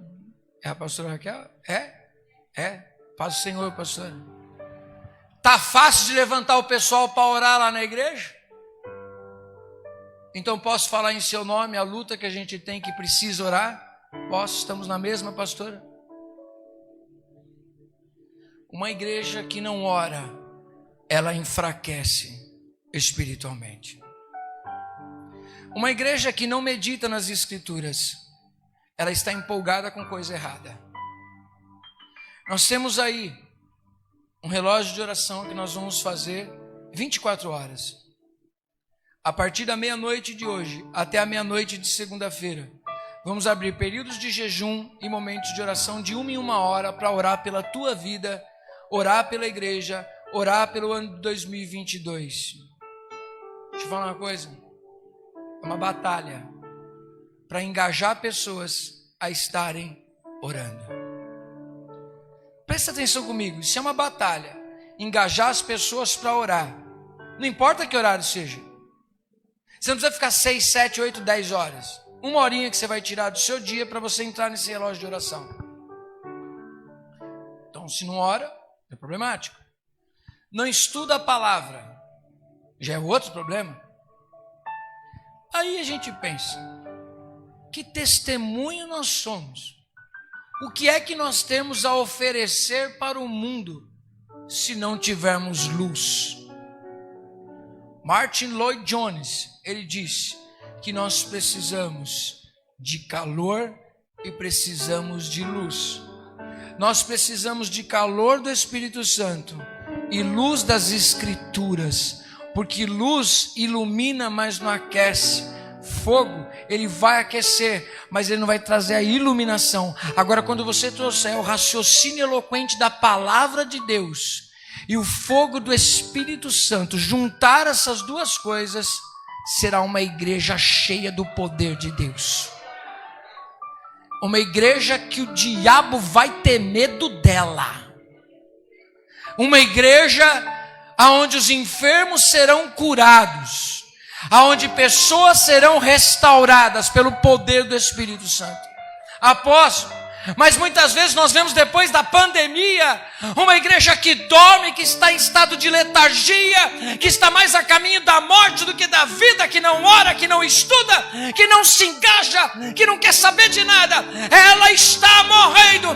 Speaker 1: É a pastora Raquel? É. Paz do Senhor, pastora. Tá fácil de levantar o pessoal para orar lá na igreja? Então posso falar em seu nome a luta que a gente tem, que precisa orar? Posso? Estamos na mesma, pastora? Uma igreja que não ora, ela enfraquece espiritualmente. Uma igreja que não medita nas escrituras, ela está empolgada com coisa errada. Nós temos aí um relógio de oração que nós vamos fazer 24 horas. a partir da meia-noite de hoje até a meia-noite de segunda-feira, vamos abrir períodos de jejum e momentos de oração de 1 em 1 hora para orar pela tua vida, orar pela igreja, orar pelo ano de 2022. Deixa eu falar uma coisa. É uma batalha para engajar pessoas a estarem orando. Presta atenção comigo. Isso é uma batalha. Engajar as pessoas para orar. Não importa que horário seja. Você não precisa ficar 6, 7, 8, 10 horas. 1 horinha que você vai tirar do seu dia para você entrar nesse relógio de oração. Então, se não ora, é problemático. Não estuda a palavra. Já é outro problema. Aí a gente pensa, que testemunho nós somos? O que é que nós temos a oferecer para o mundo se não tivermos luz? Martin Lloyd Jones, ele disse que nós precisamos de calor e precisamos de luz. Nós precisamos de calor do Espírito Santo e luz das Escrituras, porque luz ilumina, mas não aquece. Fogo, ele vai aquecer, mas ele não vai trazer a iluminação. Agora, quando você trouxer o raciocínio eloquente da palavra de Deus e o fogo do Espírito Santo, juntar essas duas coisas, será uma igreja cheia do poder de Deus. Uma igreja que o diabo vai ter medo dela. Uma igreja onde os enfermos serão curados, aonde pessoas serão restauradas pelo poder do Espírito Santo. Apóstolo, mas muitas vezes nós vemos depois da pandemia uma igreja que dorme, que está em estado de letargia, que está mais a caminho da morte do que da vida, que não ora, que não estuda, que não se engaja, que não quer saber de nada. Ela está morrendo,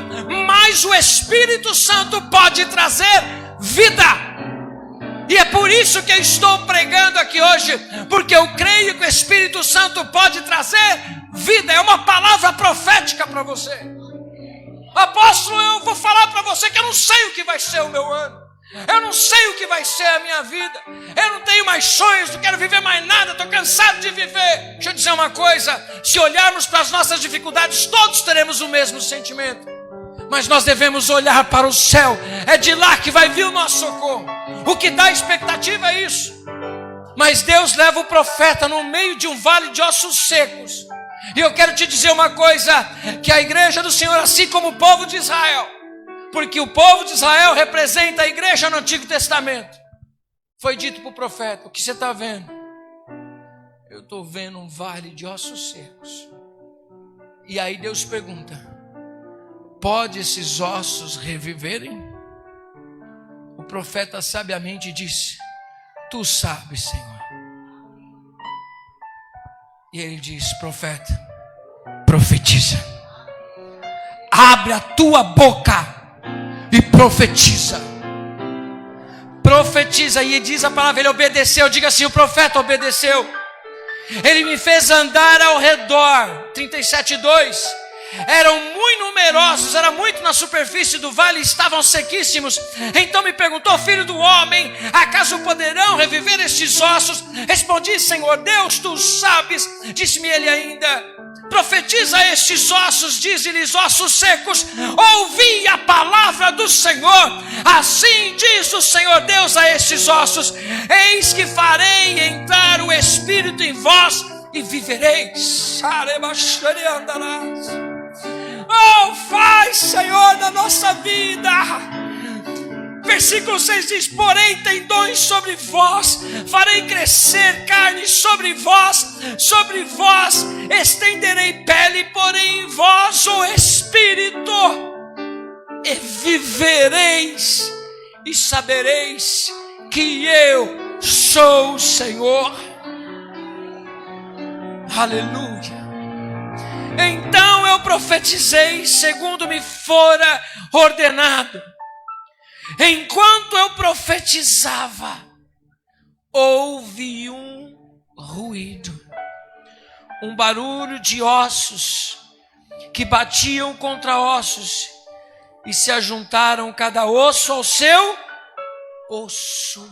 Speaker 1: mas o Espírito Santo pode trazer vida. E é por isso que eu estou pregando aqui hoje, porque eu creio que o Espírito Santo pode trazer vida. É uma palavra profética para você. Apóstolo, eu vou falar para você que eu não sei o que vai ser o meu ano. Eu não sei o que vai ser a minha vida. Eu não tenho mais sonhos, não quero viver mais nada, estou cansado de viver. Deixa eu dizer uma coisa, se olharmos para as nossas dificuldades, todos teremos o mesmo sentimento. Mas nós devemos olhar para o céu, é de lá que vai vir o nosso socorro. O que dá expectativa é isso. Mas Deus leva o profeta no meio de um vale de ossos secos. E eu quero te dizer uma coisa, que a igreja do Senhor, assim como o povo de Israel, porque o povo de Israel representa a igreja no Antigo Testamento, foi dito para o profeta, o que você está vendo? Eu estou vendo um vale de ossos secos. E aí Deus pergunta, pode esses ossos reviverem? O profeta sabiamente disse, tu sabes, Senhor. E ele diz, profeta, profetiza. Abre a tua boca e profetiza. Profetiza. E diz a palavra, ele obedeceu. Diga assim, o profeta obedeceu. Ele me fez andar ao redor. 37:2. Eram muito numerosos, era muito na superfície do vale, estavam sequíssimos. Então me perguntou, filho do homem, acaso poderão reviver estes ossos? Respondi, Senhor Deus, tu sabes. Disse-me ele ainda, profetiza a estes ossos, dize-lhes, ossos secos, ouvi a palavra do Senhor. Assim diz o Senhor Deus a estes ossos, eis que farei entrar o Espírito em vós e vivereis. Oh, faz, Senhor, na nossa vida. Versículo 6 diz, porém tendões sobre vós, farei crescer carne sobre vós estenderei pele, porém em vós o Espírito, e vivereis, e sabereis que eu sou o Senhor. Aleluia. Então eu profetizei segundo me fora ordenado. Enquanto eu profetizava, houve um ruído, um barulho de ossos que batiam contra ossos e se ajuntaram cada osso ao seu osso.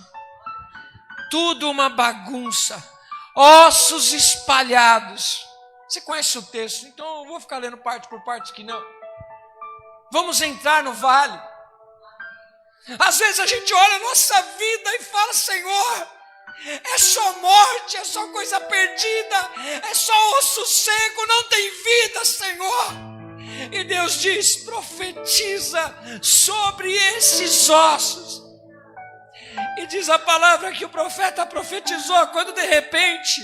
Speaker 1: Tudo uma bagunça. ossos espalhados. Você conhece o texto, então eu vou ficar lendo parte por parte que não. Vamos entrar no vale. Às vezes a gente olha a nossa vida e fala: Senhor, é só morte, é só coisa perdida, é só osso seco, não tem vida, Senhor. E Deus diz: profetiza sobre esses ossos. E diz a palavra que o profeta profetizou quando de repente,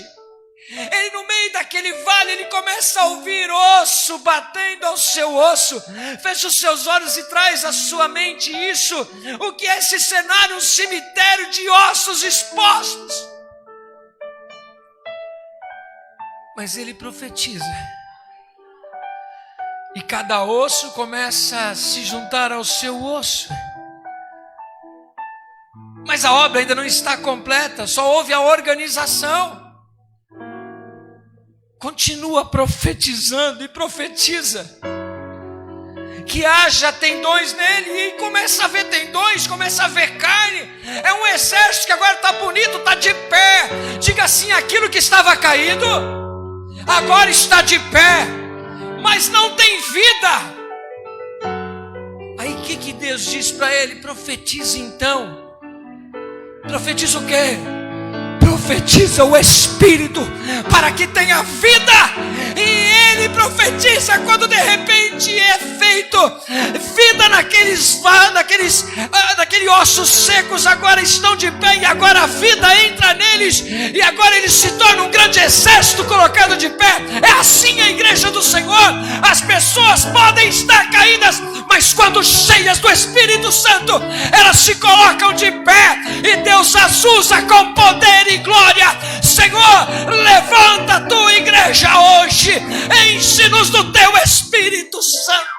Speaker 1: ele no meio daquele vale, ele começa a ouvir osso batendo ao seu osso. Fecha os seus olhos e traz à sua mente isso. O que é esse cenário? Um cemitério de ossos expostos. Mas ele profetiza. E cada osso começa a se juntar ao seu osso. Mas a obra ainda não está completa, só houve a organização. Continua profetizando e profetiza que haja tendões nele, e começa a ver tendões, começa a ver carne. É um exército que agora está bonito, está de pé. Diga assim: aquilo que estava caído agora está de pé, mas não tem vida. Aí o que Deus diz para ele? Profetiza então. Profetiza o quê? Profetiza o Espírito para que tenha vida. E ele profetiza quando de repente é feito vida naqueles ossos secos. Agora estão de pé e agora a vida entra neles. E agora eles se tornam um grande exército colocado de pé. É assim a igreja do Senhor. As pessoas podem estar caídas, mas quando cheias do Espírito Santo, elas se colocam de pé. E Deus as usa com poder e glória. Senhor, levanta a tua igreja hoje, enche-nos do teu Espírito Santo.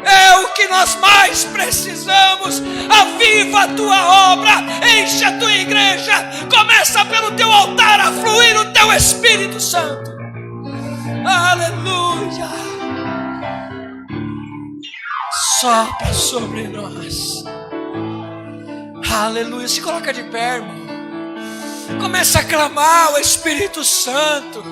Speaker 1: É o que nós mais precisamos. Aviva a tua obra, enche a tua igreja. Começa pelo teu altar a fluir o teu Espírito Santo. Aleluia. Sopra sobre nós. Aleluia. Se coloca de pé, irmão. Começa a clamar o Espírito Santo.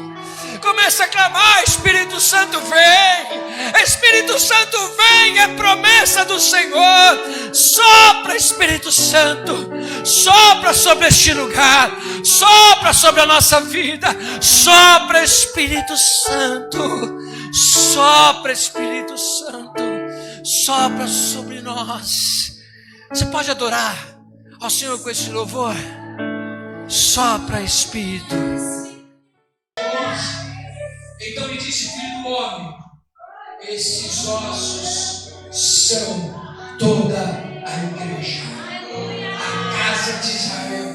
Speaker 1: Começa a clamar: Espírito Santo vem. Espírito Santo vem. É promessa do Senhor. Sopra, Espírito Santo. Sopra sobre este lugar. Sopra sobre a nossa vida. Sopra, Espírito Santo. Sopra, Espírito Santo. Sopra sobre nós. Você pode adorar ao Senhor com esse louvor? Sopra, Espírito. Então lhe disse: filho do homem, esses ossos são toda a igreja, a casa de Israel.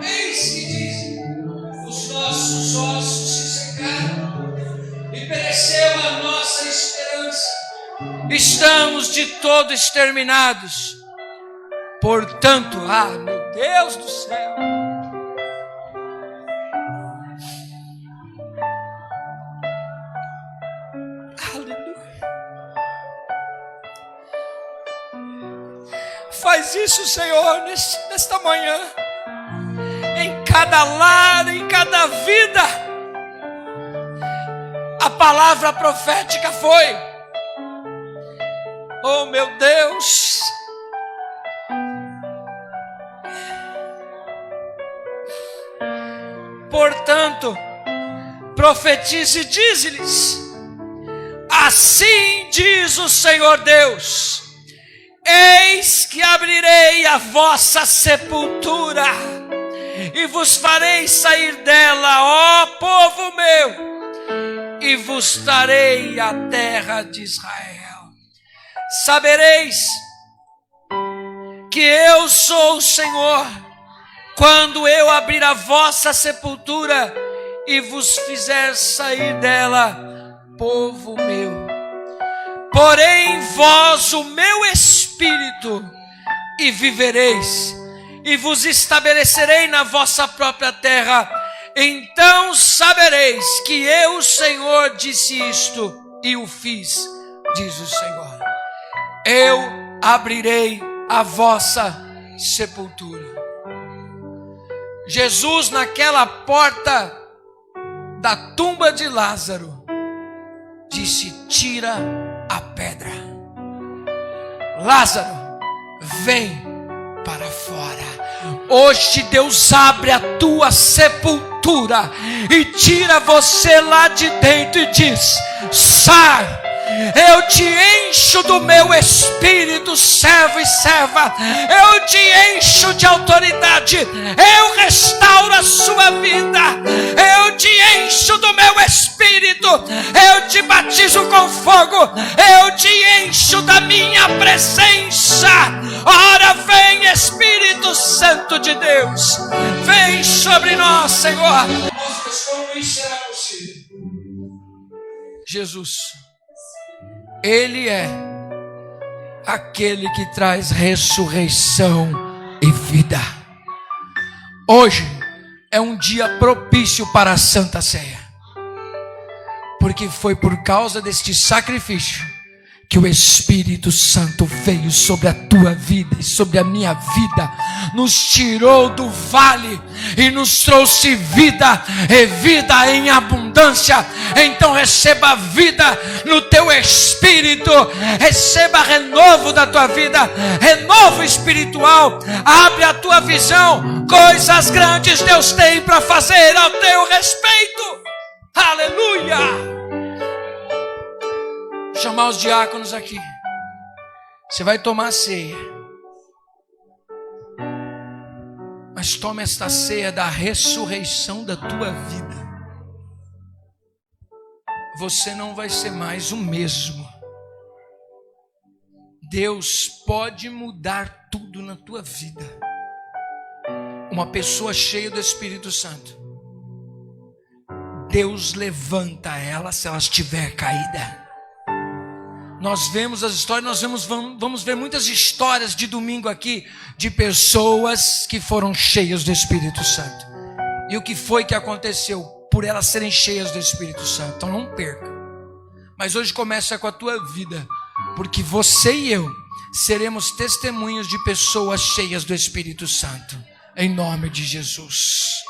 Speaker 1: Eis que diz: os nossos ossos se secaram e pereceu a nossa esperança. Estamos de todo exterminados. Portanto, meu Deus do céu, aleluia. Faz isso, Senhor, nesta manhã, em cada lar, em cada vida. A palavra profética foi: oh meu Deus, portanto, profetize e dize-lhes: assim diz o Senhor Deus, eis que abrirei a vossa sepultura e vos farei sair dela, ó povo meu, e vos darei a terra de Israel. Sabereis que eu sou o Senhor, quando eu abrir a vossa sepultura e vos fizer sair dela, povo meu. Porém em vós o meu Espírito, e vivereis, e vos estabelecerei na vossa própria terra. Então sabereis que eu, o Senhor, disse isto e o fiz, diz o Senhor. Eu abrirei a vossa sepultura. Jesus, naquela porta da tumba de Lázaro, disse: tira a pedra. Lázaro, vem para fora. Hoje Deus abre a tua sepultura e tira você lá de dentro e diz: sai. Eu te encho do meu espírito, servo e serva. Eu te encho de autoridade. Eu restauro a sua vida. Eu te encho do meu espírito. Eu te batizo com fogo. Eu te encho da minha presença. Ora, vem, Espírito Santo de Deus. Vem sobre nós, Senhor. Como isso será possível? Jesus, Ele é aquele que traz ressurreição e vida. Hoje é um dia propício para a Santa Ceia, porque foi por causa deste sacrifício que o Espírito Santo veio sobre a tua vida e sobre a minha vida, nos tirou do vale e nos trouxe vida, e vida em abundância. Então receba vida no teu espírito, receba renovo da tua vida, renovo espiritual. Abre a tua visão, coisas grandes Deus tem para fazer ao teu respeito. Aleluia! Chamar os diáconos aqui. Você vai tomar a ceia, mas toma esta ceia da ressurreição da tua vida. Você não vai ser mais o mesmo. Deus pode mudar tudo na tua vida. Uma pessoa cheia do Espírito Santo, Deus levanta ela se ela estiver caída. Nós vemos as histórias, vamos ver muitas histórias de domingo aqui, de pessoas que foram cheias do Espírito Santo. E o que foi que aconteceu por elas serem cheias do Espírito Santo? Então não perca. Mas hoje começa com a tua vida, porque você e eu seremos testemunhos de pessoas cheias do Espírito Santo, em nome de Jesus.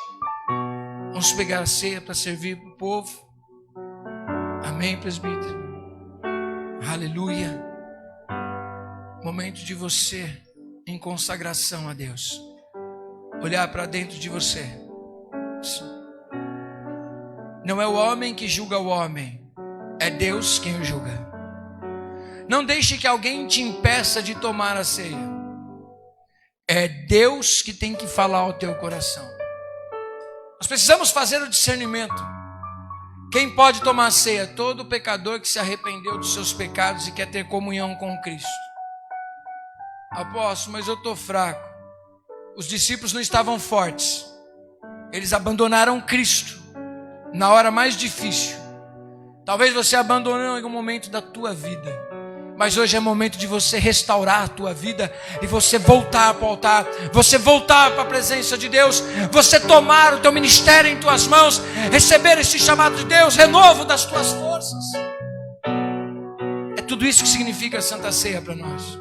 Speaker 1: Vamos pegar a ceia para servir para o povo. Amém, presbítero? Aleluia. Momento de você em consagração a Deus. Olhar para dentro de você. Não é o homem que julga o homem, é Deus quem o julga. Não deixe que alguém te impeça de tomar a ceia. É Deus que tem que falar ao teu coração. Nós precisamos fazer o discernimento. Quem pode tomar a ceia? Todo pecador que se arrependeu dos seus pecados e quer ter comunhão com Cristo. Apóstolo, mas eu estou fraco. Os discípulos não estavam fortes. Eles abandonaram Cristo na hora mais difícil. Talvez você abandonou em algum momento da tua vida, mas hoje é momento de você restaurar a tua vida e você voltar para o altar, você voltar para a presença de Deus, você tomar o teu ministério em tuas mãos, receber esse chamado de Deus, renovo das tuas forças. É tudo isso que significa a Santa Ceia para nós.